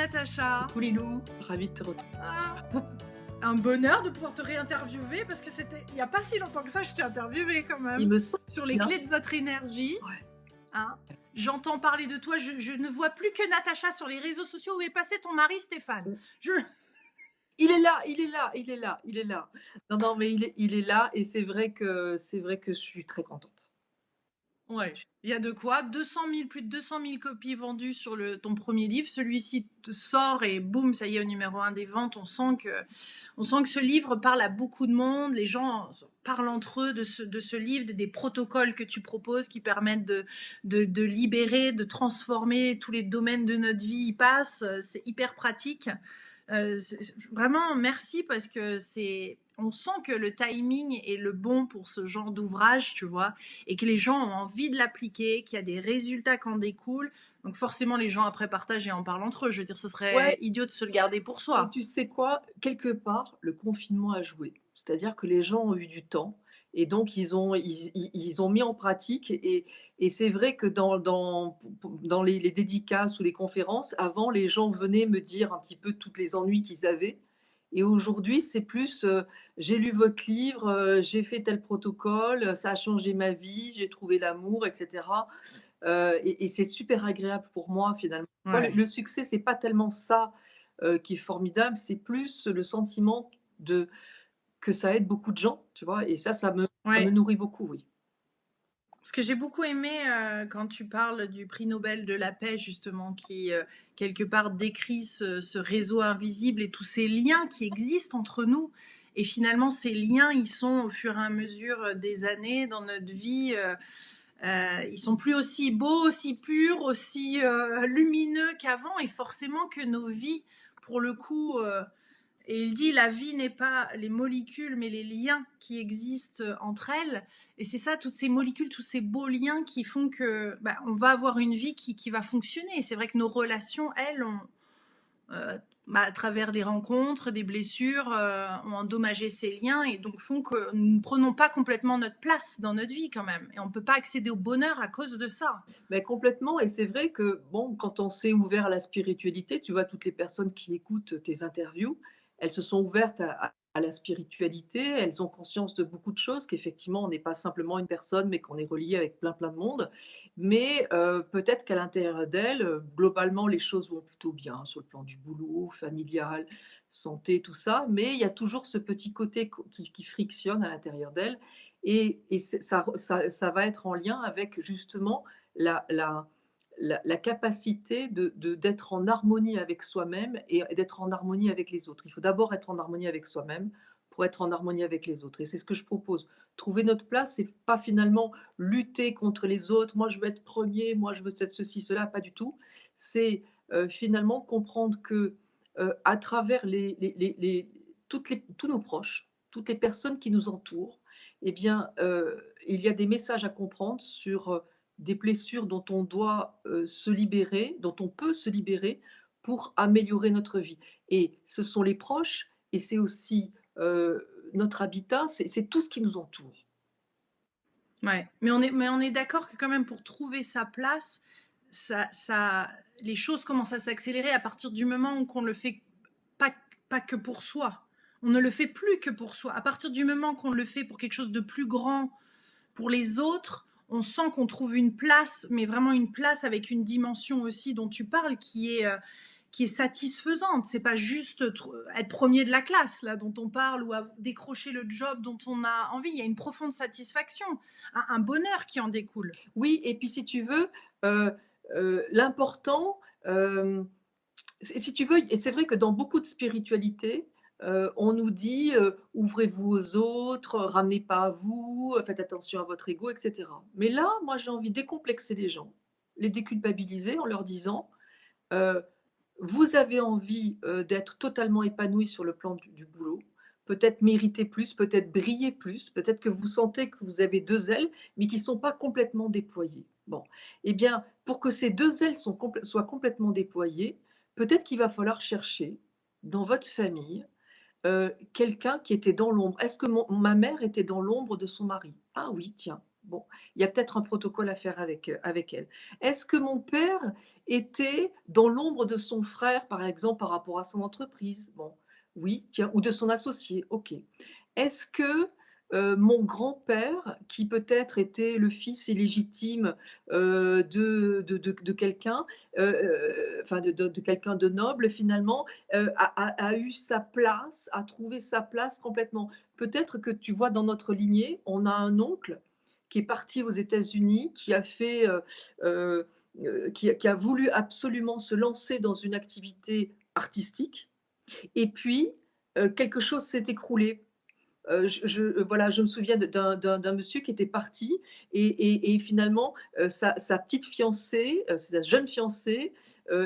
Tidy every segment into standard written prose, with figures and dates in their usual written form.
Natacha. Coucou Lilou, ravie de te retrouver. Ah, un bonheur de pouvoir te réinterviewer parce que c'était il n'y a pas si longtemps que ça, je t'ai interviewé quand Il même me semble sur les bien. clés de votre énergie. Ouais. Hein. J'entends parler de toi, je ne vois plus que Natacha sur les réseaux sociaux. Où est passé ton mari Stéphane? Il est là, il est là, il est là, il est là. Non, non, mais il est là et c'est vrai que je suis très contente. Ouais, il y a de quoi. Plus de 200 000 copies vendues sur ton premier livre. Celui-ci sort et boum, ça y est, au numéro 1 des ventes. On sent que ce livre parle à beaucoup de monde. Les gens parlent entre eux de ce livre, des protocoles que tu proposes qui permettent de libérer, de transformer tous les domaines de notre vie. Y passent. C'est hyper pratique. Vraiment, merci parce que on sent que le timing est le bon pour ce genre d'ouvrage, tu vois, et que les gens ont envie de l'appliquer, qu'il y a des résultats qui en découlent. Donc forcément, les gens après partagent et en parlent entre eux. Je veux dire, ce serait Ouais, idiot de se le garder pour et soi. tu sais quoi? Quelque part, le confinement a joué. C'est-à-dire que les gens ont eu du temps et donc ils ont mis en pratique et c'est vrai que dans les dédicaces ou les conférences, avant, les gens venaient me dire un petit peu tous les ennuis qu'ils avaient et aujourd'hui, c'est plus, «J'ai lu votre livre, j'ai fait tel protocole, ça a changé ma vie, j'ai trouvé l'amour» et cetera. Et c'est super agréable pour moi finalement. Moi, le Ouais. le succès, c'est pas tellement ça, qui est formidable, c'est plus le sentiment de que ça aide beaucoup de gens, tu vois? Et ça me Ouais. nourrit beaucoup, oui. Ce que j'ai beaucoup aimé quand tu parles du prix Nobel de la paix, justement, qui quelque part décrit ce réseau invisible et tous ces liens qui existent entre nous. Et finalement, ces liens, ils sont au fur et à mesure des années dans notre vie. Ils sont plus aussi beaux, aussi purs, aussi lumineux qu'avant. Et forcément que nos vies, pour le coup, et il dit la vie n'est pas les molécules, mais les liens qui existent entre elles. Et c'est ça, toutes ces molécules, tous ces beaux liens qui font que on va avoir une vie qui va fonctionner. Et c'est vrai que nos relations, elles, à travers des rencontres, des blessures, ont endommagé ces liens et donc font que nous ne prenons pas complètement notre place dans notre vie quand même. Et on ne peut pas accéder au bonheur à cause de ça. Mais complètement et c'est vrai que, bon, quand on s'est ouvert à la spiritualité, tu vois, toutes les personnes qui écoutent tes interviews, elles se sont ouvertes à la spiritualité, elles ont conscience de beaucoup de choses, qu'effectivement, on n'est pas simplement une personne, mais qu'on est relié avec plein, plein de monde. Mais peut-être qu'à l'intérieur d'elles, globalement, les choses vont plutôt bien sur le plan du boulot, familial, santé, tout ça. Mais il y a toujours ce petit côté qui frictionne à l'intérieur d'elles et ça va être en lien avec justement la, la, la capacité d'être en harmonie avec soi-même et d'être en harmonie avec les autres. Il faut d'abord être en harmonie avec soi-même pour être en harmonie avec les autres. Et c'est ce que je propose. Trouver notre place, c'est pas finalement lutter contre les autres. Moi, je veux être premier, moi, je veux être ceci, cela, pas du tout. C'est finalement comprendre que à travers tous nos proches, toutes les personnes qui nous entourent, eh bien, il y a des messages à comprendre sur des blessures dont on doit se libérer, dont on peut se libérer pour améliorer notre vie. Et ce sont les proches et c'est aussi notre habitat, c'est tout ce qui nous entoure. Ouais. Mais on est d'accord que quand même pour trouver sa place, les choses commencent à s'accélérer à partir du moment où on le fait pas, pas que pour soi. On ne le fait plus que pour soi. À partir du moment qu'on le fait pour quelque chose de plus grand, pour les autres, on sent qu'on trouve une place, mais vraiment une place avec une dimension aussi dont tu parles qui est satisfaisante. C'est pas juste être premier de la classe là dont on parle ou décrocher le job dont on a envie. Il y a une profonde satisfaction, un bonheur qui en découle. Oui, et puis si tu veux, l'important, si tu veux, et c'est vrai que dans beaucoup de spiritualité, on nous dit ouvrez-vous aux autres, ramenez pas à vous, faites attention à votre ego, etc. Mais là, moi, j'ai envie de décomplexer les gens, les déculpabiliser en leur disant euh, vous avez envie d'être totalement épanoui sur le plan du boulot, peut-être mériter plus, peut-être briller plus, peut-être que vous sentez que vous avez deux ailes, mais qui ne sont pas complètement déployées. Bon, eh bien, pour que ces deux ailes soient complètement déployées, peut-être qu'il va falloir chercher dans votre famille quelqu'un qui était dans l'ombre. Est-ce que ma mère était dans l'ombre de son mari? Ah oui, tiens. Bon, il y a peut-être un protocole à faire avec elle. Est-ce que mon père était dans l'ombre de son frère, par exemple, par rapport à son entreprise? Bon, oui, tiens, ou de son associé, OK. Est-ce que, mon grand-père, qui peut-être était le fils illégitime, de quelqu'un, enfin de quelqu'un de noble finalement, a eu sa place, a trouvé sa place complètement? Peut-être que tu vois dans notre lignée, on a un oncle qui est parti aux États-Unis, qui a fait, qui a voulu absolument se lancer dans une activité artistique et puis, quelque chose s'est écroulé. Voilà, je me souviens d'un monsieur qui était parti et finalement, sa petite fiancée, sa jeune fiancée,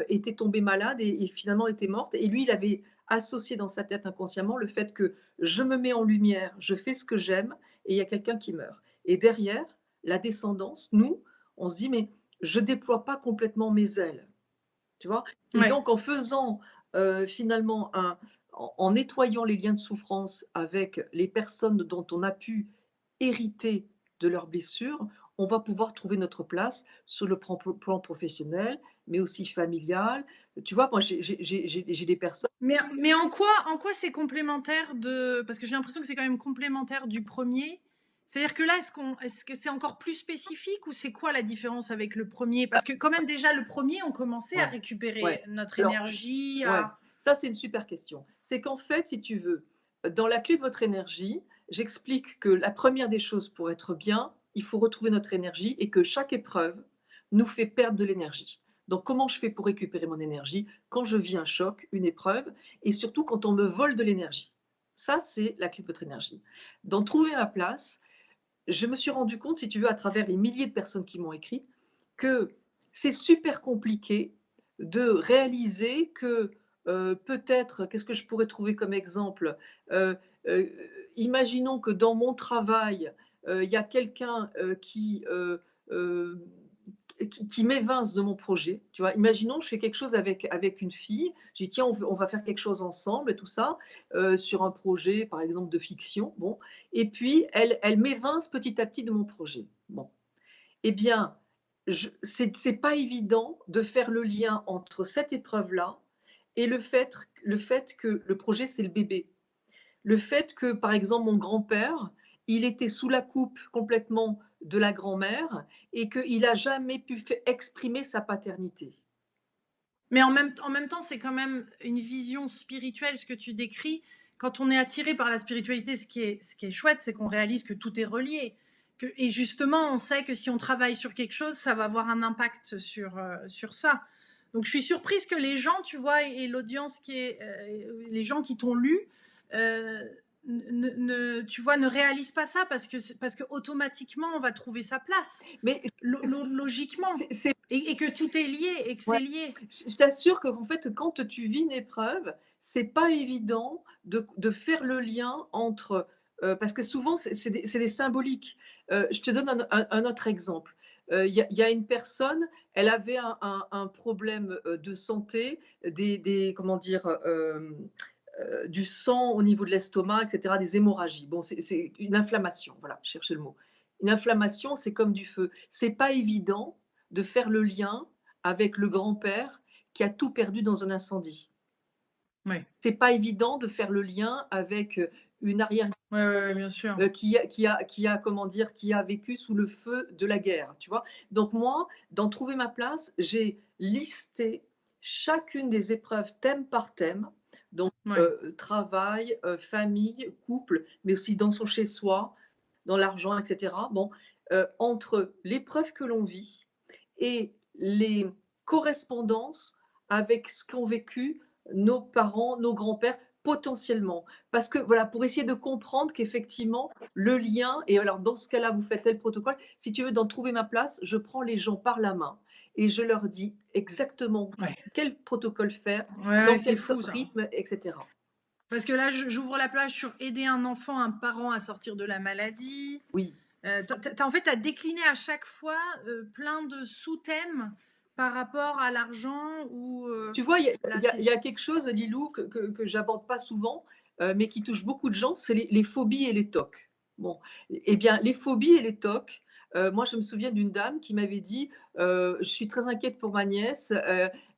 était tombée malade et finalement était morte et lui, il avait associé dans sa tête inconsciemment le fait que: «Je me mets en lumière, je fais ce que j'aime et il y a quelqu'un qui meurt» et derrière, la descendance, nous, on se dit: «Mais je déploie pas complètement mes ailes». Tu vois? Et Ouais. donc en faisant, finalement en nettoyant les liens de souffrance avec les personnes dont on a pu hériter de leurs blessures, on va pouvoir trouver notre place sur le plan professionnel, mais aussi familial. Tu vois? Moi, j'ai des personnes. Mais en quoi c'est complémentaire de parce que j'ai l'impression que c'est quand même complémentaire du premier. C'est-à-dire que là, est-ce que c'est encore plus spécifique ou c'est quoi la différence avec le premier? Parce que quand même déjà le premier, on commençait à Ouais, récupérer ouais. notre Alors énergie, ouais, à ça c'est une super question. C'est qu'en fait, si tu veux, dans la clé de votre énergie, j'explique que la première des choses pour être bien, il faut retrouver notre énergie et que chaque épreuve nous fait perdre de l'énergie. Donc comment je fais pour récupérer mon énergie? Quand je vis un choc, une épreuve et surtout quand on me vole de l'énergie. Ça, c'est la clé de votre énergie. Dans trouver ma place, je me suis rendu compte, si tu veux, à travers les milliers de personnes qui m'ont écrit, que c'est super compliqué de réaliser que peut-être, qu'est-ce que je pourrais trouver comme exemple? Euh, euh, Imaginons que dans mon travail, il y a quelqu'un euh, qui m'évince de mon projet. Tu vois, imaginons, je fais quelque chose avec une fille, je dis tiens, on va faire quelque chose ensemble et tout ça, sur un projet, par exemple, de fiction. Bon, et puis elle m'évince petit à petit de mon projet. Bon, eh bien, c'est pas évident de faire le lien entre cette épreuve-là et le fait que le projet, c'est le bébé. Le fait que, par exemple, mon grand-père, il était sous la coupe complètement de la grand-mère et qu'il n'a jamais pu exprimer sa paternité. mais en même temps, c'est quand même une vision spirituelle, ce que tu décris. Quand on est attiré par la spiritualité, ce qui est chouette, c'est qu'on réalise que tout est relié. Et justement, on sait que si on travaille sur quelque chose, ça va avoir un impact sur ça. Donc je suis surprise que les gens, tu vois, et l'audience les gens qui t'ont lu, euh, tu vois, ne réalisent pas ça parce que automatiquement on va trouver sa place, Mais logiquement, c'est et que tout est lié et que ouais. c'est lié. Je t'assure qu'en fait, quand tu vis une épreuve, c'est pas évident de faire le lien entre, parce que souvent c'est des symboliques. Je te donne un autre exemple. Il y a une personne, elle avait un problème, de santé, des comment dire? Du sang au niveau de l'estomac et cetera, des hémorragies. Bon, c'est une inflammation, voilà, cherchez le mot. Une inflammation, c'est comme du feu. C'est pas évident de faire le lien avec le grand-père qui a tout perdu dans un incendie. Ouais, C'est pas évident de faire le lien avec, une arrière ouais, bien sûr. qui a comment dire? Qui a vécu sous le feu de la guerre, tu vois? Donc moi, dans Trouver ma place, j'ai listé chacune des épreuves thème par thème, donc Ouais. travail, famille, couple, mais aussi dans son chez-soi, dans l'argent et cetera. Bon, entre l'épreuve que l'on vit et les correspondances avec ce qu'ont vécu nos parents, nos grands-pères, potentiellement. Parce que voilà, pour essayer de comprendre qu'effectivement, le lien, et alors dans ce cas-là, vous faites tel protocole, si tu veux, dans Trouver ma place, je prends les gens par la main et je leur dis exactement Ouais, quel protocole faire, ouais, dans c'est quel fou ça. rythme, etc. Parce que là, j'ouvre la plage sur aider un enfant, un parent à sortir de la maladie. Oui. En fait, tu as décliné à chaque fois plein de sous-thèmes par rapport à l'argent ou Tu vois, là, il y a quelque chose, Lilou, que j'aborde pas souvent, mais qui touche beaucoup de gens, c'est les phobies et les tocs. Bon, eh bien, les phobies et les tocs, Moi, je me souviens d'une dame qui m'avait dit, «Je suis très inquiète pour ma nièce,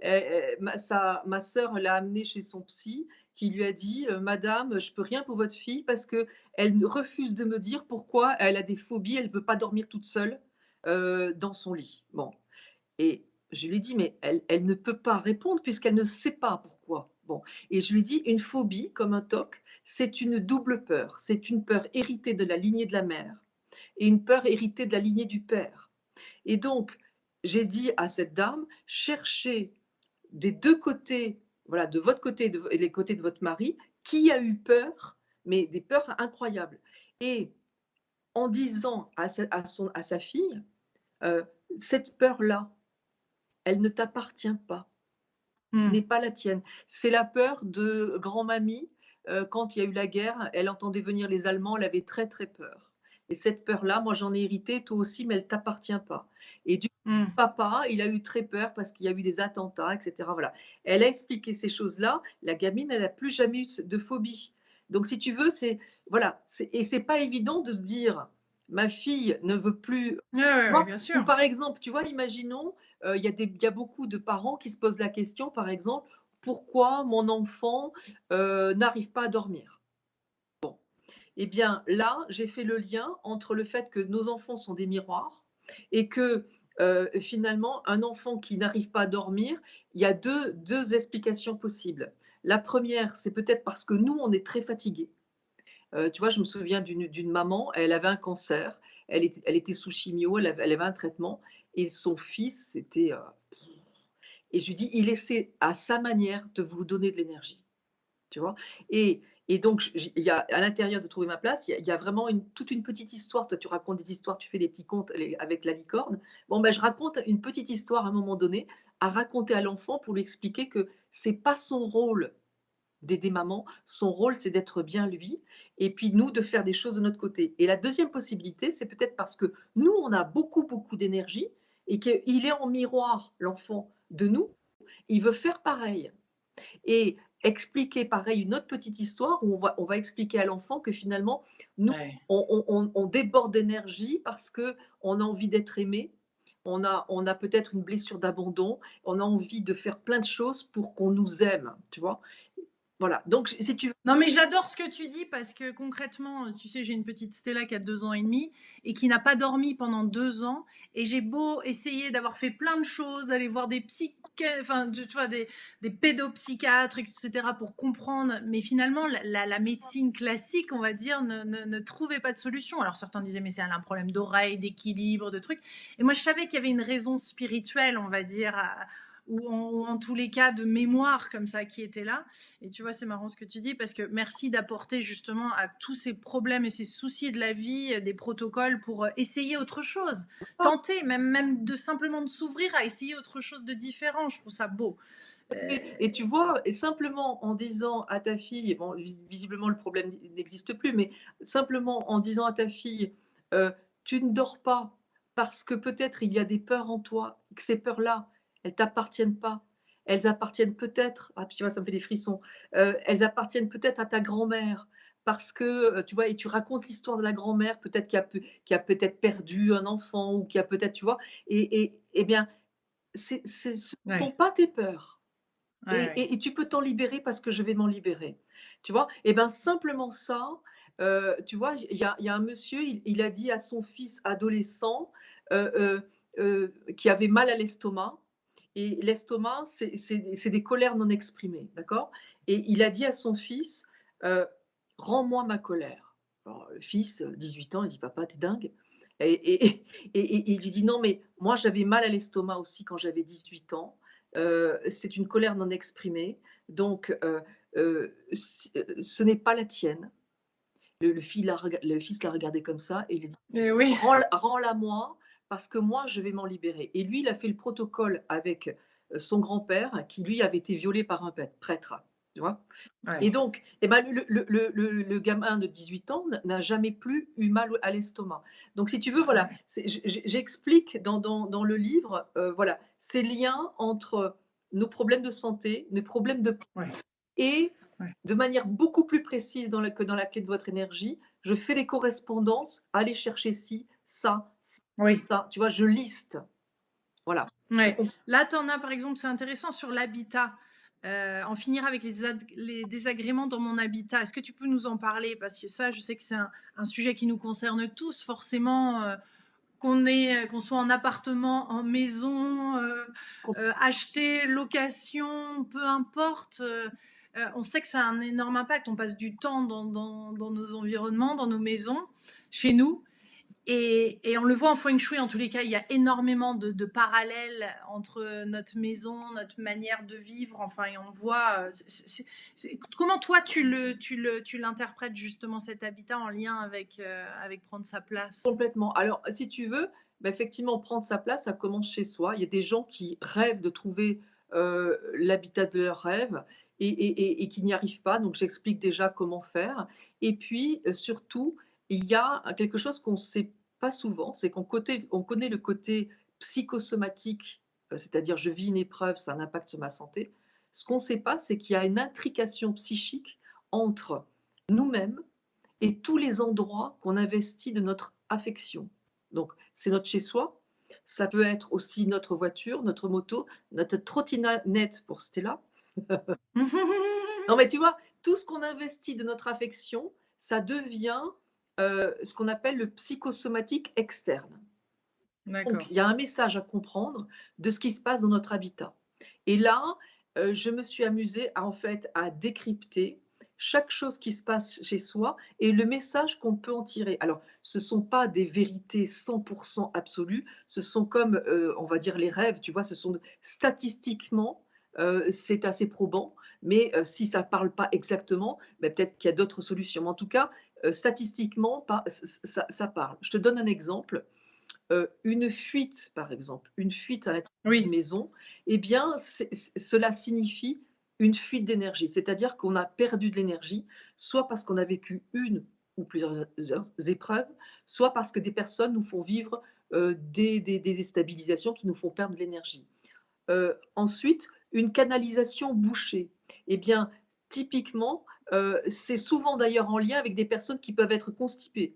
ma sœur l'a amenée chez son psy qui lui a dit: Madame, je peux rien pour votre fille parce qu'elle refuse de me dire pourquoi elle a des phobies, elle ne veut pas dormir toute seule, dans son lit». Bon, et je lui ai dit: «Mais elle ne peut pas répondre puisqu'elle ne sait pas pourquoi». Bon, et je lui ai dit: «Une phobie, comme un TOC, c'est une double peur. C'est une peur héritée de la lignée de la mère et une peur héritée de la lignée du père». Et donc, j'ai dit à cette dame: «Cherchez des 2 côtés, voilà, de votre côté et les côtés de votre mari, qui a eu peur, mais des peurs incroyables». Et en disant à sa fille, heu: «Cette peur-là, elle ne t'appartient pas, Mmh. n'est pas la tienne. C'est la peur de grand-mamie, quand il y a eu la guerre, elle entendait venir les Allemands, elle avait très, très peur. Et cette peur-là, moi j'en ai hérité, toi aussi, mais elle t'appartient pas. Et du Mmh. papa, il a eu très peur parce qu'il y a eu des attentats, et cetera». Voilà. Elle a expliqué ces choses-là, la gamine, elle n'a plus jamais eu de phobie. Donc si tu veux, c'est voilà, c'est pas évident de se dire: «Ma fille ne veut plus». Ouais, ouais, ouais, Vois? bien Ou sûr. par exemple, tu vois, imaginons, il y a beaucoup de parents qui se posent la question, par exemple: «Pourquoi mon enfant, n'arrive pas à dormir?» Eh bien, là, j'ai fait le lien entre le fait que nos enfants sont des miroirs et que, finalement, un enfant qui n'arrive pas à dormir, il y a deux explications possibles. La première, c'est peut-être parce que nous, on est très fatigués. Tu vois, je me souviens d'une maman, elle avait un cancer, elle était sous chimio, elle avait un traitement et son fils, c'était, et je lui dis: «Il essaie à sa manière de vous donner de l'énergie». Tu vois? Et donc il y a à l'intérieur de Trouver ma place, il y a vraiment toute une petite histoire. Toi, tu racontes des histoires, tu fais des petits contes avec la licorne. Bon, ben, je raconte une petite histoire à un moment donné, à raconter à l'enfant pour lui expliquer que c'est pas son rôle d'aider maman, son rôle, c'est d'être bien lui et puis nous, de faire des choses de notre côté. Et la deuxième possibilité, c'est peut-être parce que nous, on a beaucoup, beaucoup d'énergie et qu'il est en miroir, l'enfant, de nous, il veut faire pareil. Et expliquer pareil une autre petite histoire où on va expliquer à l'enfant que finalement, nous, Ouais. on déborde d'énergie parce qu'on a envie d'être aimé, on a peut-être une blessure d'abandon, on a envie de faire plein de choses pour qu'on nous aime, tu vois? Voilà, donc si tu veux. Non, mais j'adore ce que tu dis parce que concrètement, tu sais, j'ai une petite Stella qui a 2 ans et demi et qui n'a pas dormi pendant 2 ans. Et j'ai beau essayer d'avoir fait plein de choses, d'aller voir des enfin, tu vois, des pédopsychiatres, etc., pour comprendre. Mais finalement, la médecine classique, on va dire, ne trouvait pas de solution. Alors certains disaient, mais c'est un problème d'oreille, d'équilibre, de trucs. Et moi, je savais qu'il y avait une raison spirituelle, on va dire, ou en tous les cas de mémoire comme ça qui était là. Et tu vois, c'est marrant ce que tu dis parce que merci d'apporter justement à tous ces problèmes et ces soucis de la vie des protocoles pour essayer autre chose. Tenter, même de simplement de s'ouvrir à essayer autre chose de différent. Je trouve ça beau. Et tu vois, et simplement en disant à ta fille, bon, visiblement le problème n'existe plus, mais simplement en disant à ta fille, tu ne dors pas parce que peut-être il y a des peurs en toi, que ces peurs-là, elles t'appartiennent pas. Elles appartiennent peut-être, ah, puis tu vois, ça me fait des frissons, elles appartiennent peut-être à ta grand-mère parce que, tu vois, et tu racontes l'histoire de la grand-mère, peut-être qui a peut-être perdu un enfant ou qui a peut-être, tu vois, et bien, ce ne sont Ouais, pas tes peurs. ouais, ouais. Et tu peux t'en libérer parce que je vais m'en libérer. Tu vois? Et ben, simplement ça, tu vois, il y a un monsieur, il a dit à son fils adolescent, qui avait mal à l'estomac, et l'estomac, c'est des colères non exprimées, d'accord? Et il a dit à son fils, heu: «Rends-moi ma colère». Alors le fils, 18 ans, il dit: «Papa, tu es dingue?» Et il lui dit: «Non, mais moi j'avais mal à l'estomac aussi quand j'avais 18 ans, c'est une colère non exprimée, donc ce n'est pas la tienne». Le fils l'a regardé comme ça et il a dit: Et oui. Rends-la moi parce que moi je vais m'en libérer». Et lui, il a fait le protocole avec, son grand-père qui lui avait été violé par un prêtre, tu vois? Et Ouais. donc, eh ben, le gamin de 18 ans n'a jamais plus eu mal à l'estomac. Donc si tu veux, voilà, Ouais. j'explique dans le livre, voilà, ces liens entre nos problèmes de santé, nos problèmes de, Ouais. et Ouais. de manière beaucoup plus précise que dans la clé de votre énergie, je fais les correspondances, allez chercher ci, ça, Oui. ça. Tu vois, je liste. Voilà. Pour Ouais. qu'on Là, tu en as, par exemple, c'est intéressant sur l'habitat. En finir avec les désagréments dans mon habitat. Est-ce que tu peux nous en parler? Parce que ça, je sais que c'est un sujet qui nous concerne tous, forcément, qu'on soit en appartement, en maison, acheter, location, peu importe. On sait que ça a un énorme impact. On passe du temps dans nos environnements, dans nos maisons, chez nous. Et on le voit en feng shui, en tous les cas, il y a énormément de parallèles entre notre maison, notre manière de vivre. Enfin, et on voit. Comment toi tu l'interprètes justement cet habitat en lien avec prendre sa place? complètement. Alors, si tu veux, bah, effectivement, prendre sa place, ça commence chez soi. Il y a des gens qui rêvent de trouver, l'habitat de leurs rêves et qui n'y arrivent pas, donc j'explique déjà comment faire et puis, surtout, il y a quelque chose qu'on ne sait pas souvent, c'est on connaît le côté psychosomatique, c'est-à-dire je vis une épreuve, ça a un impact sur ma santé. Ce qu'on ne sait pas, c'est qu'il y a une intrication psychique entre nous-mêmes et tous les endroits qu'on investit de notre affection. Donc, c'est notre chez-soi, ça peut être aussi notre voiture, notre moto, notre trottinette pour Stella. Non, mais tu vois, tout ce qu'on investit de notre affection, ça devient ce qu'on appelle le psychosomatique externe. Donc, D'accord. il y a un message à comprendre de ce qui se passe dans notre habitat. Et là, je me suis amusée à, en fait, à décrypter chaque chose qui se passe chez soi et le message qu'on peut en tirer. Alors, ce ne sont pas des vérités 100% absolues, ce sont comme, on va dire, les rêves, tu vois, ce sont statistiquement, c'est assez probant, mais si ça ne parle pas exactement, ben, peut-être qu'il y a d'autres solutions. Mais en tout cas, statistiquement, ça parle. Je te donne un exemple. Une fuite, par exemple, une fuite à l'intérieur d'une Oui. maison, eh bien, cela signifie une fuite d'énergie. C'est-à-dire qu'on a perdu de l'énergie, soit parce qu'on a vécu une ou plusieurs épreuves, soit parce que des personnes nous font vivre des déstabilisations qui nous font perdre de l'énergie. Ensuite, une canalisation bouchée. Eh bien, typiquement, c'est souvent d'ailleurs en lien avec des personnes qui peuvent être constipées.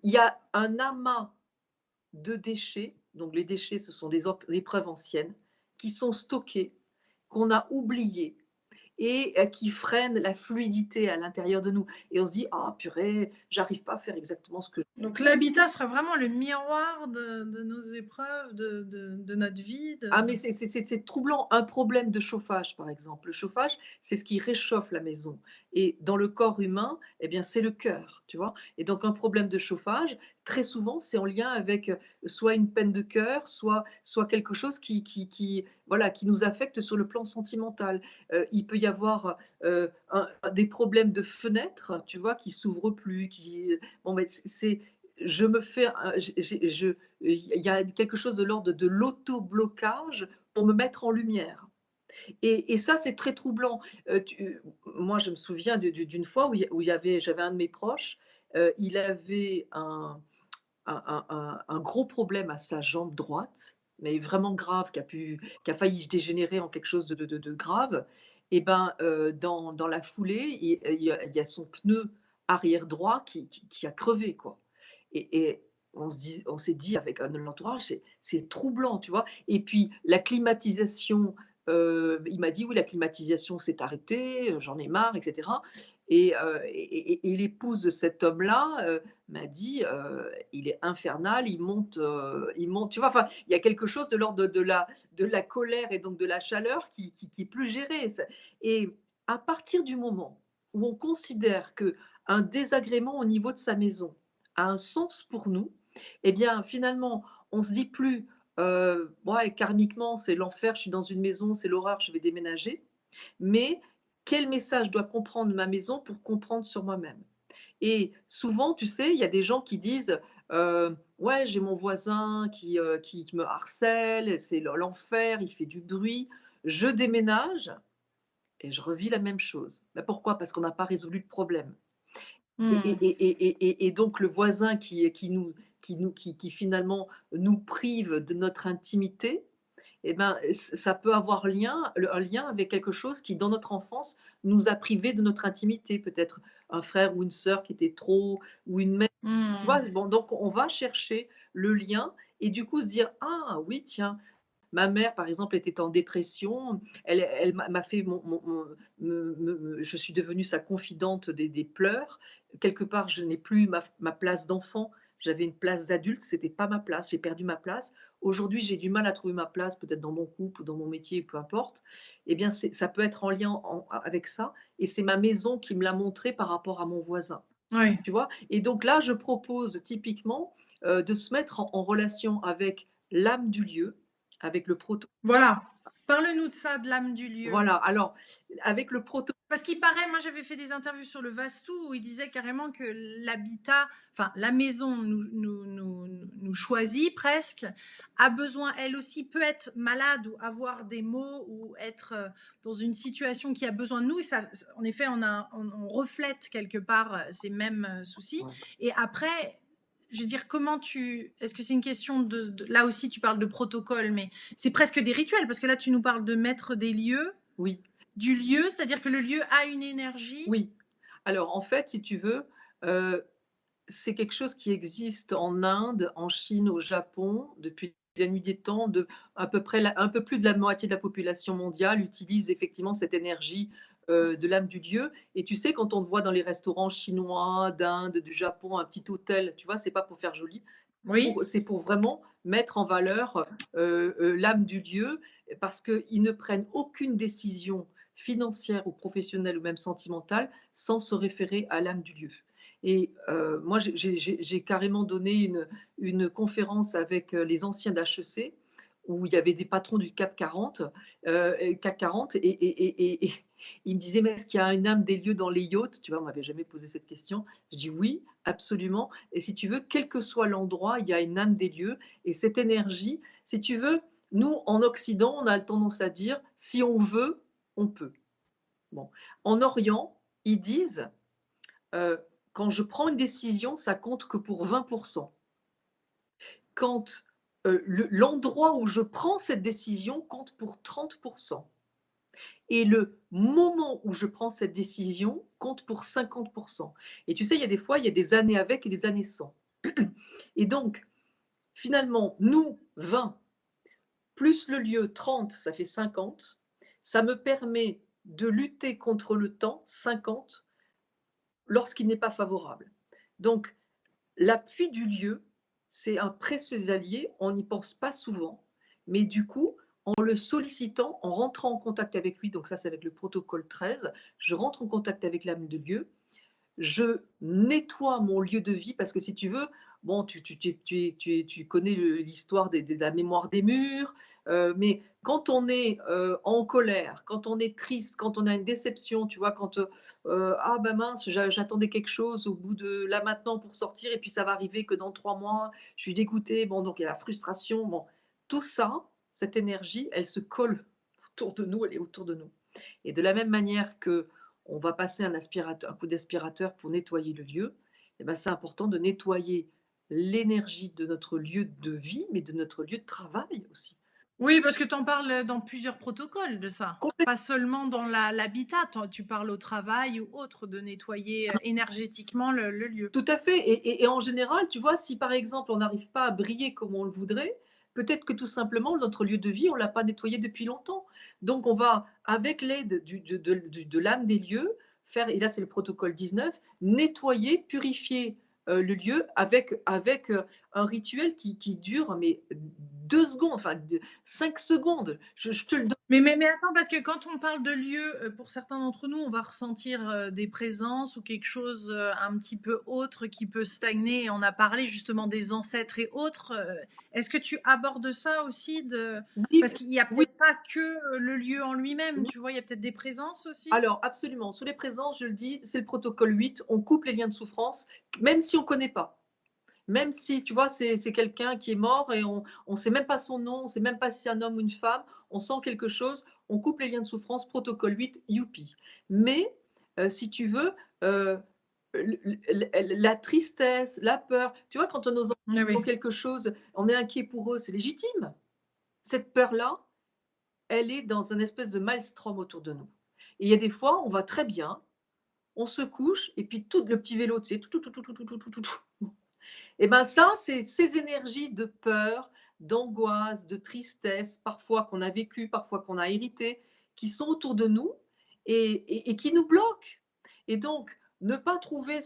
Il y a un amas de déchets, donc les déchets, ce sont des épreuves anciennes, qui sont stockées, qu'on a oubliées et qui freinent la fluidité à l'intérieur de nous. Et on se dit, ah purée, j'arrive pas à faire exactement ce que Donc l'habitat sera vraiment le miroir de nos épreuves, de notre vie. ah, mais c'est troublant. Un problème de chauffage, par exemple. Le chauffage, c'est ce qui réchauffe la maison. Et dans le corps humain, eh bien, c'est le cœur, tu vois. Et donc, un problème de chauffage, très souvent, c'est en lien avec soit une peine de cœur, soit quelque chose voilà, qui nous affecte sur le plan sentimental. Il peut y avoir des problèmes de fenêtres, tu vois, qui s'ouvrent plus. Bon, mais je me fais, il y a quelque chose de l'ordre de l'auto-blocage pour me mettre en lumière. Et ça, c'est très troublant. Moi, je me souviens d'une fois où j'avais un de mes proches, il avait un gros problème à sa jambe droite, mais vraiment grave, qui a failli dégénérer en quelque chose de grave. Et ben, dans la foulée, il y a son pneu arrière droit qui a crevé, quoi. Et on s'est dit avec l'entourage, c'est troublant, tu vois. Et puis la climatisation, il m'a dit oui, la climatisation s'est arrêtée, j'en ai marre, etc. Et l'épouse de cet homme-là m'a dit il est infernal, il monte, tu vois. Enfin, il y a quelque chose de l'ordre de la colère et donc de la chaleur qui est plus géré. Et à partir du moment où on considère que un désagrément au niveau de sa maison a un sens pour nous, eh bien finalement, on se dit plus ouais, karmiquement, c'est l'enfer, je suis dans une maison, c'est l'horreur, je vais déménager. Mais quel message doit comprendre ma maison pour comprendre sur moi-même? Et souvent, tu sais, il y a des gens qui disent ouais, j'ai mon voisin qui me harcèle, c'est l'enfer, il fait du bruit. Je déménage et je revis la même chose. Ben pourquoi? Parce qu'on n'a pas résolu le problème. Hmm. Et donc le voisin qui finalement nous prive de notre intimité, eh ben, ça peut avoir un lien avec quelque chose qui, dans notre enfance, nous a privés de notre intimité. Peut-être un frère ou une sœur qui était trop, ou une mère, tu vois? Mmh. Bon, donc on va chercher le lien et du coup se dire: «Ah oui, tiens, ma mère, par exemple, était en dépression. Elle m'a fait je suis devenue sa confidente des pleurs. Quelque part, je n'ai plus ma place d'enfant. J'avais une place d'adulte, c'était pas ma place. J'ai perdu ma place. Aujourd'hui, j'ai du mal à trouver ma place, peut-être dans mon couple ou dans mon métier, peu importe. Eh bien, ça peut être en lien avec ça. Et c'est ma maison qui me l'a montré par rapport à mon voisin. Oui. Tu vois? Et donc là, je propose typiquement de se mettre en relation avec l'âme du lieu, avec le proto. Voilà. Parle-nous de ça, de l'âme du lieu. Voilà, alors avec le proto. Parce qu'il paraît, moi j'avais fait des interviews sur le Vastu où il disait carrément que l'habitat, enfin la maison nous choisit presque, a besoin elle aussi, peut être malade ou avoir des maux ou être dans une situation qui a besoin de nous. Et ça, en effet, on reflète quelque part ces mêmes soucis. Ouais. Et après, je veux dire, est-ce que c'est une question là aussi tu parles de protocole, mais c'est presque des rituels parce que là tu nous parles de mettre des lieux Oui, du lieu, c'est-à-dire que le lieu a une énergie? oui. Alors en fait, si tu veux, heu, c'est quelque chose qui existe en Inde, en Chine, au Japon, depuis la nuit des temps, à peu près un peu plus de la moitié de la population mondiale utilise effectivement cette énergie, de l'âme du Dieu. Et tu sais, quand on te voit dans les restaurants chinois, d'Inde, du Japon, un petit hôtel, tu vois, c'est pas pour faire joli, Oui. c'est pour vraiment mettre en valeur l'âme du Dieu, parce qu'ils ne prennent aucune décision financière ou professionnelle ou même sentimentale sans se référer à l'âme du Dieu. Et moi, j'ai carrément donné une conférence avec les anciens d'HEC où il y avait des patrons du CAC 40, et ils me disaient, mais est-ce qu'il y a une âme des lieux dans les yachts? Tu vois, on m'avait jamais posé cette question. Je dis oui, absolument. Et si tu veux, quel que soit l'endroit, il y a une âme des lieux. Et cette énergie, si tu veux, nous, en Occident, on a tendance à dire, si on veut, on peut. Bon. En Orient, ils disent, euh, quand je prends une décision, ça compte que pour 20%. Quand l'endroit où je prends cette décision compte pour 30%. Et le moment où je prends cette décision compte pour 50%. Et tu sais, il y a des fois, il y a des années avec et des années sans. Et donc, finalement, nous, 20, plus le lieu 30, ça fait 50. Ça me permet de lutter contre le temps, 50, lorsqu'il n'est pas favorable. Donc, l'appui du lieu, c'est un précieux allié, on n'y pense pas souvent, mais du coup, en le sollicitant, en rentrant en contact avec lui, donc ça c'est avec le protocole 13, je rentre en contact avec l'âme de lieu, je nettoie mon lieu de vie parce que si tu veux, bon, tu connais l'histoire de la mémoire des murs, mais quand on est en colère, quand on est triste, quand on a une déception, tu vois, quand ah ben mince, j'attendais quelque chose au bout de là maintenant pour sortir et puis ça va arriver que dans 3 mois, je suis dégoûtée, bon, donc il y a la frustration, bon, tout ça, cette énergie, elle se colle autour de nous, elle est autour de nous. Et de la même manière que on va passer un coup d'aspirateur pour nettoyer le lieu, et ben c'est important de nettoyer l'énergie de notre lieu de vie, mais de notre lieu de travail aussi. Oui, parce que tu en parles dans plusieurs protocoles de ça. Complètement. Pas seulement dans l'habitat, tu parles au travail ou autre, de nettoyer énergétiquement le lieu. Tout à fait. Et en général, tu vois, si par exemple on n'arrive pas à briller comme on le voudrait, peut-être que tout simplement notre lieu de vie, on ne l'a pas nettoyé depuis longtemps. Donc on va, avec l'aide de l'âme des lieux, faire, et là c'est le protocole 19, nettoyer, purifier le lieu avec un rituel qui dure mais 2 secondes, enfin 5 secondes. Je te le donne. Mais attends, parce que quand on parle de lieu, pour certains d'entre nous, on va ressentir des présences ou quelque chose un petit peu autre qui peut stagner. Et on a parlé justement des ancêtres et autres. Est-ce que tu abordes ça aussi Oui, Parce qu'il n'y a oui, peut-être pas que le lieu en lui-même, oui. tu vois, il y a peut-être des présences aussi. Alors, absolument. Sous les présences, je le dis, c'est le protocole 8. On coupe les liens de souffrance, même si on ne connaît pas. Même si, tu vois, c'est quelqu'un qui est mort et on ne sait même pas son nom, on ne sait même pas si c'est un homme ou une femme, on sent quelque chose, on coupe les liens de souffrance, protocole 8, youpi. Mais, si tu veux, euh, la tristesse, la peur, tu vois, quand nos enfants Oui, ont oui. quelque chose, on est inquiet pour eux, c'est légitime. Cette peur-là, elle est dans une espèce de maelstrom autour de nous. Et il y a des fois, on va très bien, on se couche et puis tout le petit vélo, tu sais, tout. Et ben ça, c'est ces énergies de peur, d'angoisse, de tristesse, parfois qu'on a vécu, parfois qu'on a hérité, qui sont autour de nous et qui nous bloquent. Et donc, ne pas trouver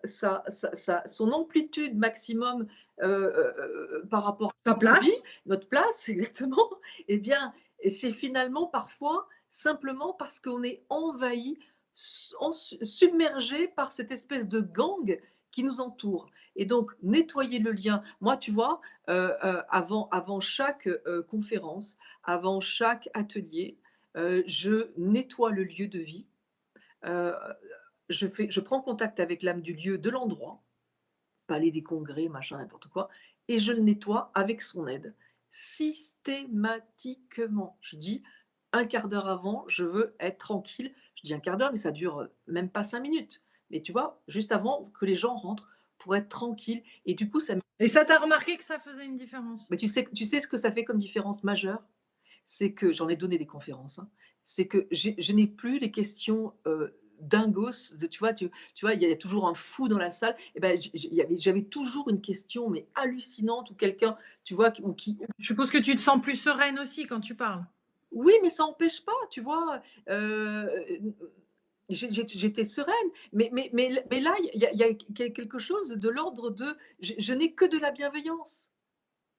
son amplitude maximum par rapport Ta à notre vie, place? notre place exactement, eh bien, c'est finalement parfois simplement parce qu'on est envahi, submergé par cette espèce de gang qui nous entoure. Et donc, nettoyer le lien. Moi, tu vois, avant chaque conférence, avant chaque atelier, je nettoie le lieu de vie. Euh, je prends contact avec l'âme du lieu, de l'endroit, palais des congrès, machin, n'importe quoi, et je le nettoie avec son aide. Systématiquement. Je dis un quart d'heure avant, je veux être tranquille. Je dis un quart d'heure, mais ça dure même pas 5 minutes. Mais tu vois, juste avant que les gens rentrent, pour être tranquille. Et du coup, ça. Et ça, t'as remarqué que ça faisait une différence? Mais tu sais ce que ça fait comme différence majeure? C'est que j'en ai donné des conférences, hein, c'est que je n'ai plus les questions dingos, tu vois, il y a toujours un fou dans la salle. Et ben, j'avais toujours une question, mais hallucinante, ou quelqu'un, tu vois, Je suppose que tu te sens plus sereine aussi quand tu parles. oui, mais ça n'empêche pas, tu vois. J'étais sereine, mais là, il y a quelque chose de l'ordre de, je n'ai que de la bienveillance.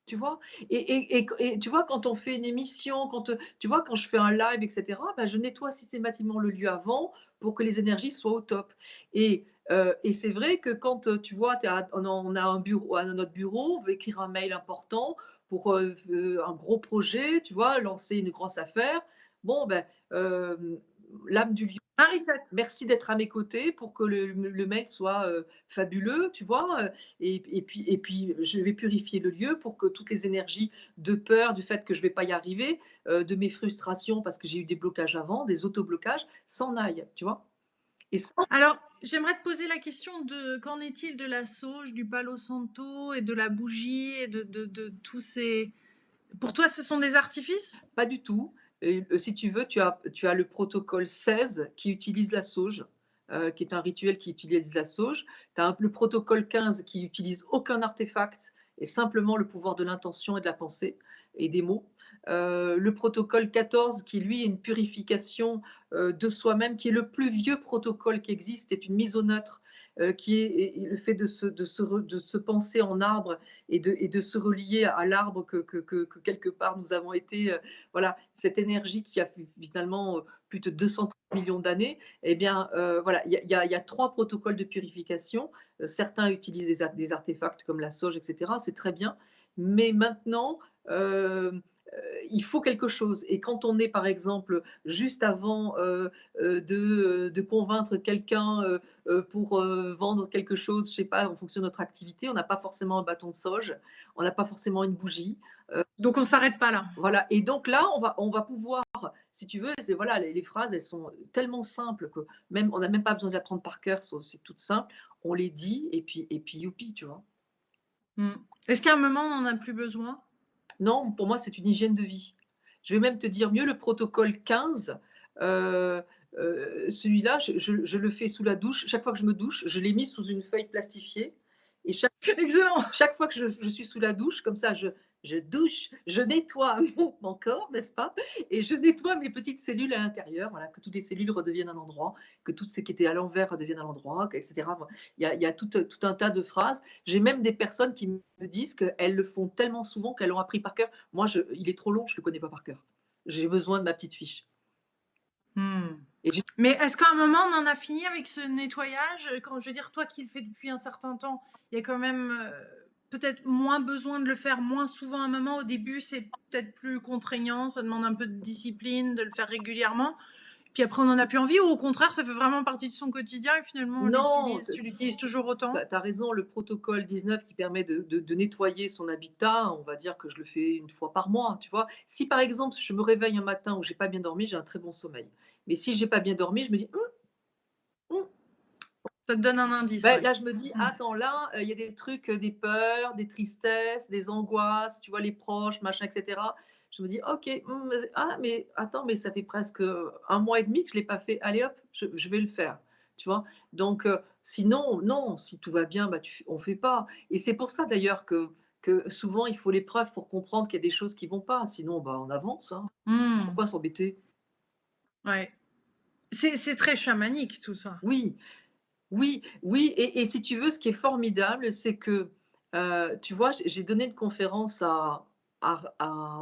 Tu vois? Et tu vois, quand on fait une émission, tu vois, quand je fais un live, et cetera, bah, je nettoie systématiquement le lieu avant pour que les énergies soient au top. Et c'est vrai que quand, tu vois, on a un bureau, notre bureau, on veut écrire un mail important pour, un gros projet, tu vois, lancer une grosse affaire. Bon, ben, l'âme du lieu, Marie-Seth. merci d'être à mes côtés pour que le mail soit fabuleux, tu vois. Et puis, je vais purifier le lieu pour que toutes les énergies de peur, du fait que je ne vais pas y arriver, de mes frustrations parce que j'ai eu des blocages avant, des autoblocages, s'en aillent, tu vois. Et ça, Alors, j'aimerais te poser la question de qu'en est-il de la sauge, du palo santo et de la bougie et de tous ces... Pour toi, ce sont des artifices? pas du tout. Et, si tu veux, tu as le protocole 16 qui utilise la sauge, qui est un rituel qui utilise la sauge. Tu as le protocole 15 qui utilise aucun artefact et simplement le pouvoir de l'intention et de la pensée et des mots. Le protocole 14 qui, lui, est une purification de soi-même, qui est le plus vieux protocole qui existe, est une mise au neutre, qui est le fait de se penser en arbre et de se relier à l'arbre que quelque part nous avons été, voilà, cette énergie qui a finalement plus de 200 millions d'années. Eh bien, voilà, il y a 3 protocoles de purification. Certains utilisent des artefacts comme la sauge, etc. C'est très bien. Mais maintenant, il faut quelque chose. Et quand on est, par exemple, juste avant de convaincre quelqu'un pour vendre quelque chose, je ne sais pas, en fonction de notre activité, on n'a pas forcément un bâton de sauge, on n'a pas forcément une bougie. Donc, on ne s'arrête pas là. Voilà. Et donc là, on va pouvoir, si tu veux, voilà, les phrases, elles sont tellement simples que même, on n'a même pas besoin de l'apprendre par cœur, c'est tout simple. On les dit et puis youpi, tu vois. Est-ce qu'à un moment, on n'en a plus besoin? Non, pour moi, c'est une hygiène de vie. Je vais même te dire mieux, le protocole 15, celui-là, je le fais sous la douche. Chaque fois que je me douche, je l'ai mis sous une feuille plastifiée. Et Excellent. chaque fois que je suis sous la douche, comme ça, je douche, je nettoie mon corps, n'est-ce pas? Et je nettoie mes petites cellules à l'intérieur, voilà, que toutes les cellules redeviennent à l'endroit, que toutes celles qui étaient à l'envers redeviennent à l'endroit, etc. Il y a tout un tas de phrases. J'ai même des personnes qui me disent qu'elles le font tellement souvent qu'elles l'ont appris par cœur. Moi, il est trop long, je ne le connais pas par cœur. J'ai besoin de ma petite fiche. Et Mais est-ce qu'à un moment, on en a fini avec ce nettoyage? Quand je veux dire, toi qui le fais depuis un certain temps, il y a quand même peut-être moins besoin de le faire moins souvent à un moment. Au début, c'est peut-être plus contraignant, ça demande un peu de discipline, de le faire régulièrement. Puis après, on n'en a plus envie, ou au contraire, ça fait vraiment partie de son quotidien et finalement, on non, l'utilise. Tu l'utilises toujours autant? tu as raison, le protocole 19 qui permet de nettoyer son habitat, on va dire que je le fais une fois par mois, tu vois. Si par exemple, je me réveille un matin où j'ai pas bien dormi, j'ai un très bon sommeil. Mais si j'ai pas bien dormi, je me dis, Ça te donne un indice, ben, ouais. là, je me dis, attends, là, il y a des trucs, des peurs, des tristesses, des angoisses, tu vois, les proches, machin, etc. Je me dis, ok, ah, mais attends, mais ça fait presque un mois et demi que je l'ai pas fait. Allez hop, je vais le faire. tu vois? Donc sinon, non, si tout va bien, bah, on fait pas et c'est pour ça d'ailleurs que souvent il faut les preuves pour comprendre qu'il y a des choses qui vont pas, sinon, bah, on avance, hein. Mmh. Pourquoi s'embêter? Ouais. C'est très chamanique tout ça. Oui, oui, oui et si tu veux, ce qui est formidable, c'est que, tu vois, j'ai donné une conférence à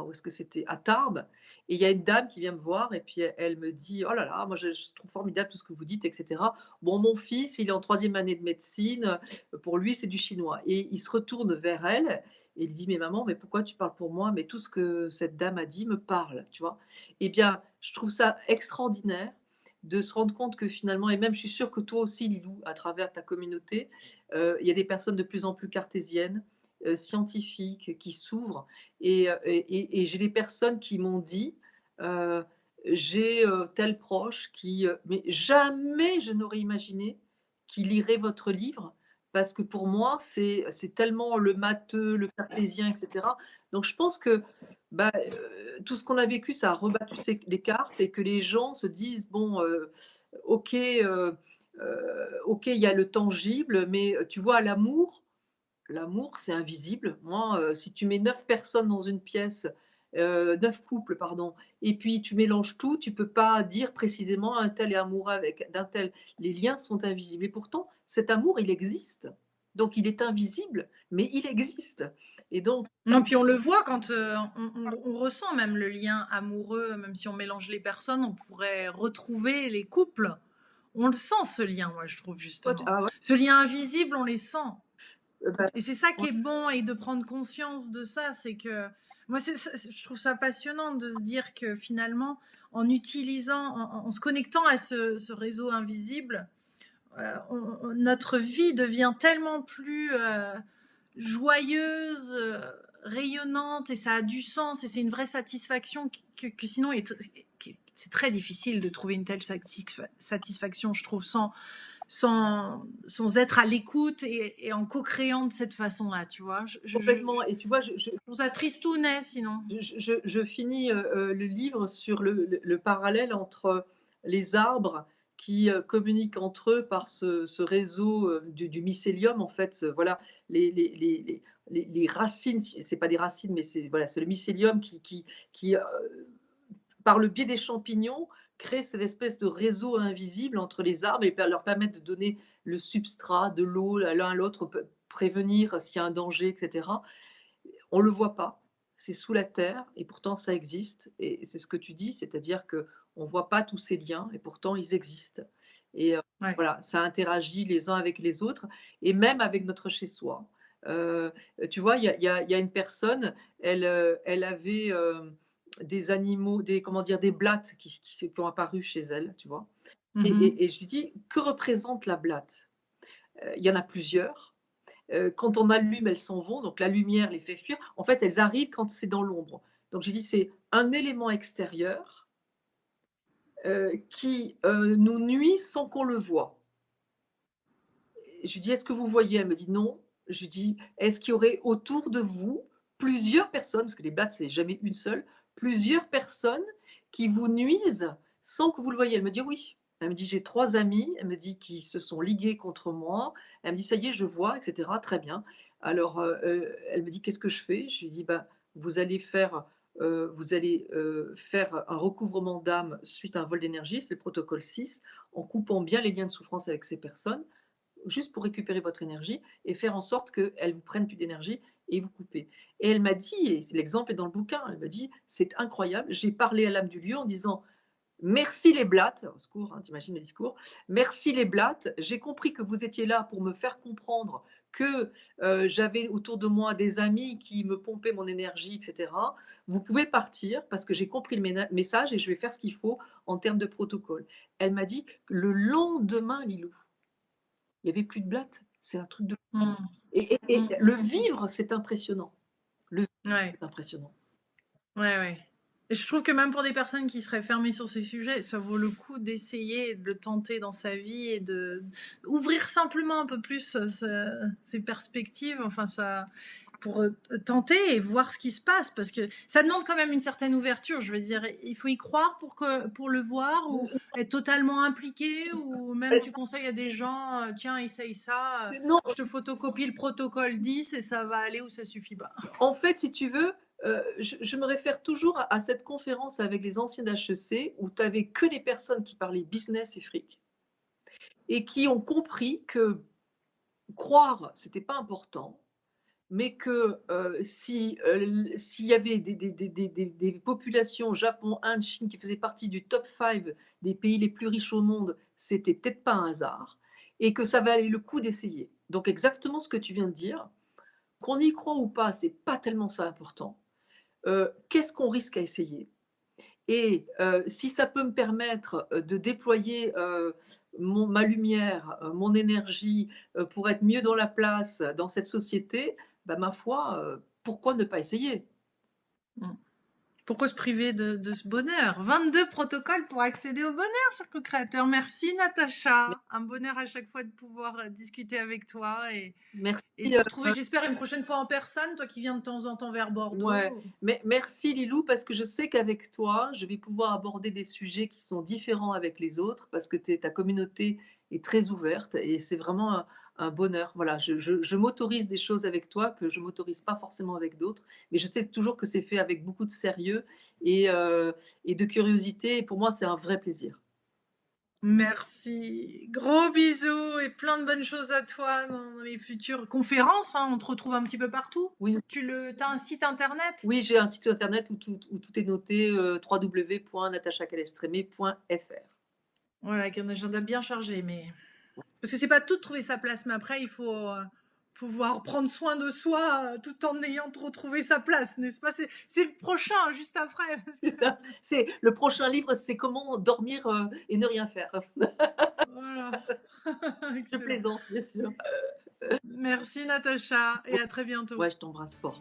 où est-ce que c'était? À Tarbes et il y a une dame qui vient me voir et puis elle me dit: «Oh là là, moi je trouve formidable tout ce que vous dites et cetera. Bon, mon fils, il est en troisième année de médecine, pour lui, c'est du chinois» et il se retourne vers elle et il dit: «Mais maman, mais pourquoi tu parles pour moi? Mais tout ce que cette dame a dit me parle», tu vois? Eh bien, je trouve ça extraordinaire de se rendre compte que finalement et même je suis sûre que toi aussi Lilou, à travers ta communauté, il y a des personnes de plus en plus cartésiennes, scientifiques, qui s'ouvrent et j'ai des personnes qui m'ont dit, heu: «J'ai, tel proche qui, mais jamais je n'aurais imaginé qu'il lirait votre livre parce que pour moi c'est tellement le matheux, le cartésien et cetera». Donc je pense que, bah, tout ce qu'on a vécu, ça a rebattu les cartes et que les gens se disent bon, ok, ok, il y a le tangible, mais tu vois, l'amour, c'est invisible. Moi, si tu mets 9 personnes dans une pièce, 9 couples, pardon, et puis tu mélanges tout, tu peux pas dire précisément un tel est amoureux avec d'un tel. Les liens sont invisibles et pourtant, cet amour, il existe. Donc il est invisible, mais il existe. Et donc, Non, puis on le voit quand, on ressent même le lien amoureux, même si on mélange les personnes, on pourrait retrouver les couples. On le sent ce lien, moi je trouve toi, justement. ah ouais, Ce lien invisible, on les sent. bah, Et c'est ça qui ouais, est bon et de prendre conscience de ça, c'est que moi je trouve ça passionnant de se dire que finalement, en utilisant, en se connectant à ce réseau invisible, notre vie devient tellement plus joyeuse, rayonnante et ça a du sens et c'est une vraie satisfaction que sinon c'est très difficile de trouver une telle satisfaction, je trouve, sans être à l'écoute et en co-créant de cette façon-là, tu vois. complètement. Et tu vois, Je trouve ça tristounet, sinon. je finis le livre sur le parallèle entre les arbres qui communiquent entre eux par ce réseau du mycélium. En fait, voilà, les, les, les, les racines, c'est pas des racines, mais c'est voilà, c'est le mycélium qui par le biais des champignons, crée cette espèce de réseau invisible entre les arbres et leur permettre de donner le substrat, de l'eau l'un à l'autre, prévenir s'il y a un danger, etc. On ne le voit pas, c'est sous la terre et pourtant ça existe. Et c'est ce que tu dis, c'est-à-dire qu'on ne voit pas tous ces liens et pourtant ils existent. Et Ouais. voilà, ça interagit les uns avec les autres et même avec notre chez-soi. Euh, Tu vois, il y a une personne, elle avait des animaux, comment dire, des blattes qui ont apparu chez elle, tu vois. Mhm. Et je lui dis, que représente la blatte? Il y en a plusieurs. Quand on allume, elles s'en vont, donc la lumière les fait fuir. En fait, elles arrivent quand c'est dans l'ombre. Donc je dis, c'est un élément extérieur qui nous nuit sans qu'on le voie. Je lui dis, est-ce que vous voyez? Elle me dit non. Je lui dis, est-ce qu'il y aurait autour de vous plusieurs personnes, parce que les blattes, c'est jamais une seule, plusieurs personnes qui vous nuisent sans que vous le voyez? Elle me dit oui. Elle me dit, j'ai 3 amis, elle me dit, qui se sont ligués contre moi. Elle me dit, ça y est, je vois, etc. Très bien. Alors, elle me dit, qu'est-ce que je fais? Je lui dis, ben, vous allez faire, faire un recouvrement d'âme suite à un vol d'énergie, c'est le protocole 6, en coupant bien les liens de souffrance avec ces personnes juste pour récupérer votre énergie et faire en sorte qu'elles vous prennent plus d'énergie et vous couper. Et elle m'a dit, et l'exemple est dans le bouquin, elle m'a dit, c'est incroyable, j'ai parlé à l'âme du lieu en disant, merci les blattes, au secours, hein, t'imagines le discours, merci les blattes, j'ai compris que vous étiez là pour me faire comprendre que j'avais autour de moi des amis qui me pompaient mon énergie, etc. Vous pouvez partir parce que j'ai compris le message et je vais faire ce qu'il faut en termes de protocole. Elle m'a dit, le lendemain, Lilou, il n'y avait plus de blattes. C'est un truc de fou. Mm. Et Mm. le vivre, c'est impressionnant. Le vivre, Ouais, c'est impressionnant. ouais, ouais. Et je trouve que même pour des personnes qui seraient fermées sur ces sujets, ça vaut le coup d'essayer de le tenter dans sa vie et de ouvrir simplement un peu plus ses perspectives, enfin ça, pour tenter et voir ce qui se passe, parce que ça demande quand même une certaine ouverture. Je veux dire, il faut y croire pour le voir, ou être totalement impliqué, ou même tu conseilles à des gens, tiens, essaye ça, Non, je te photocopie le protocole 10 et ça va aller, ou ça suffit pas. en fait, si tu veux, je me réfère toujours à cette conférence avec les anciens d'HEC où tu avais que des personnes qui parlaient business et fric et qui ont compris que croire, c'était pas important, mais que s'il y avait des populations, Japon, Inde, Chine, qui faisaient partie du top 5 des pays les plus riches au monde, c'était peut-être pas un hasard, et que ça valait le coup d'essayer. Donc exactement ce que tu viens de dire, qu'on y croit ou pas, c'est pas tellement ça important. Qu'est-ce qu'on risque à essayer? Et si ça peut me permettre de déployer ma lumière, mon énergie pour être mieux dans la place dans cette société, bah, ma foi, pourquoi ne pas essayer? Mm. Pourquoi se priver de ce bonheur? 22 protocoles pour accéder au bonheur, cher co-créateur. Merci, Natacha. Un bonheur à chaque fois de pouvoir discuter avec toi Merci. et de se retrouver, j'espère, une prochaine fois en personne, toi qui viens de temps en temps vers Ouais, Bordeaux. mais merci Lilou, parce que je sais qu'avec toi, je vais pouvoir aborder des sujets qui sont différents avec les autres, parce que ta communauté est très ouverte et c'est vraiment un bonheur. Voilà, je m'autorise des choses avec toi que je m'autorise pas forcément avec d'autres, mais je sais toujours que c'est fait avec beaucoup de sérieux et, euh, et de curiosité. Et pour moi, c'est un vrai plaisir. Merci. Gros bisous et plein de bonnes choses à toi dans les futures conférences, hein. On te retrouve un petit peu partout. Oui, T'as un site internet? oui, j'ai un site internet où tout est noté, www.natachacalestremé.fr. Voilà, avec un agenda bien chargé, mais parce que c'est pas tout de trouver sa place, mais après il faut pouvoir prendre soin de soi tout en ayant retrouvé sa place, n'est-ce pas? C'est le prochain, juste après. Parce que... C'est ça. C'est le prochain livre, c'est comment dormir et ne rien faire. Voilà. Je Excellent. plaisante, bien sûr. Merci Natacha et à très bientôt. Ouais, je t'embrasse fort.